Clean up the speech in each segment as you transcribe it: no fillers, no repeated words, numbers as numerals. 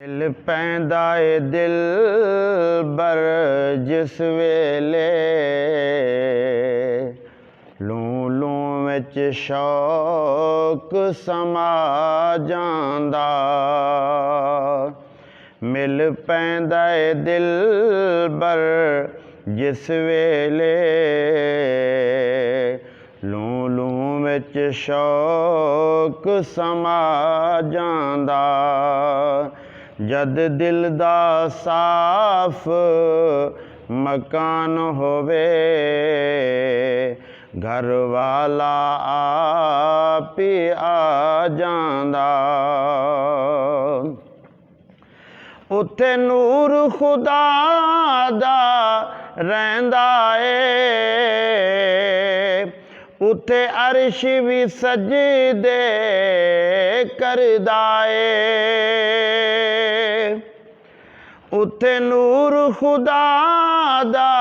मिल पैंदा ए दिल बर जिस वेले लूं लूं विच शौक समा जांदा। मिल पैंदा ए दिल बर जिस वेले लूं लूं विच शौक समा जांदा। जद दिल दा साफ मकान होवे घर वाला आप ही आ जांदा। उत्थे नूर खुदा दा रहिंदा ए, उत्थे अर्श भी सजदे करदा ए। उत्थे नूर खुदा दा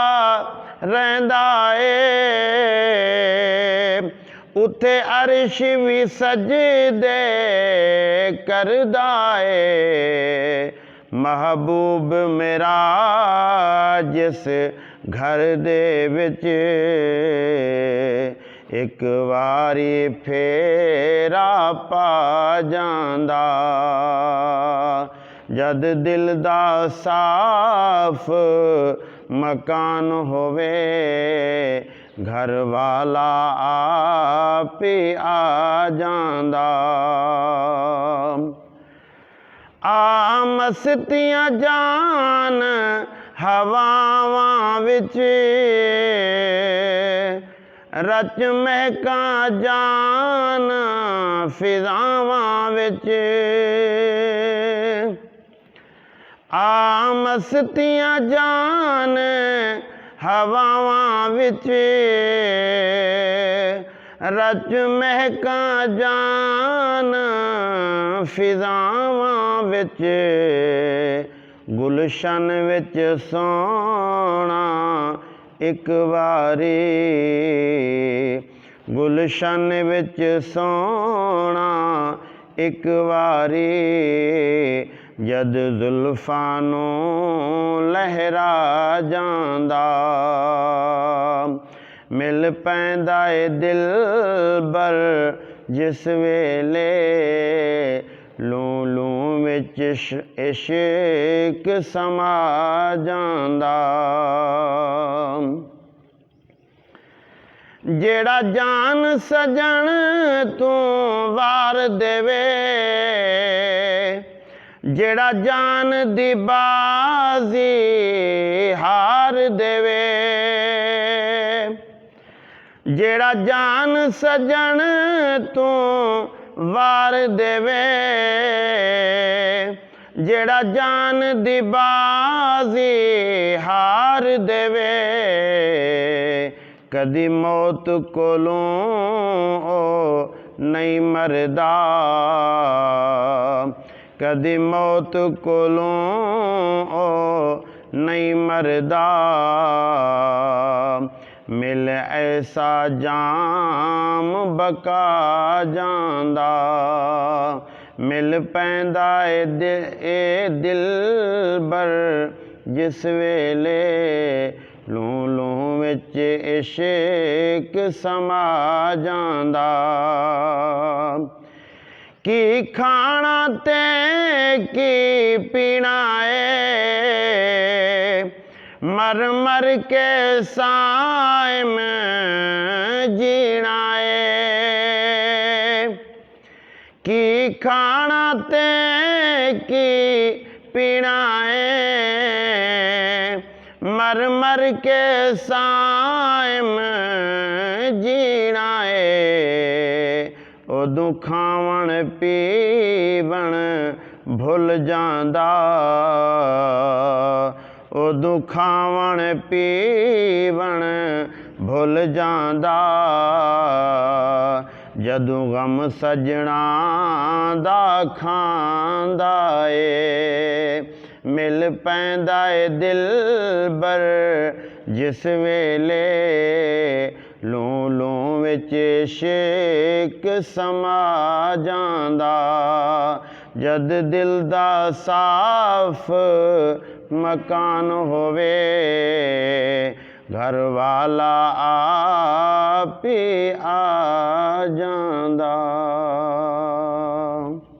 रहिंदा ए, उत्थे अर्श भी सजदे करदा ए। महबूब मेरा जिस घर दे विच एक वारी फेरा पा जांदा। जद दिल दा साफ मकान होवे घर वाला आप ही आ जांदा। आ मस्तियां जान हवावां विच रच महकां जान फिजावां विच। आ मस्तियां जान हवावां विच रच महकां जान फिजावां विच। गुलशन विच सोना एक वारी गुलशन विच सोना एक वारी जद जुल्फां नूं लहरा जांदा। मिल पैंदा ए दिल बर जिस वेले लूं लूं विच इश्क समा जांदा। जेड़ा जान सजन तू वार देवे जेड़ा जान दी बाजी हार देवे। जेड़ा जान सजन तू वार देवे जेड़ा जान दी बाजी हार देवे। कदी मौत कोलों ओ नहीं मरदा कदी मौत कोलों ओ नहीं मरदा। मिल ऐसा जाम बका जांदा। मिल पैंदा ए दिल बर जिस वेले लूं लूं विच इश्क समा जांदा। की खाना ते की पीना ए मर मर के साइम जीना ए। की खाना ते की पीना ए मर मर के साइम जीना ए। उदू खावण पीवण भुल जांदा उदू खावण पीवण भुल जांदा। जदू गम सजना दा खांदा ए। मिल पैंदा ए दिल बर जिस वेले लूं लूं विच इश्क समा जांदा। जद दिल दा साफ मकान होवे घर वाला आप ही आ जांदा।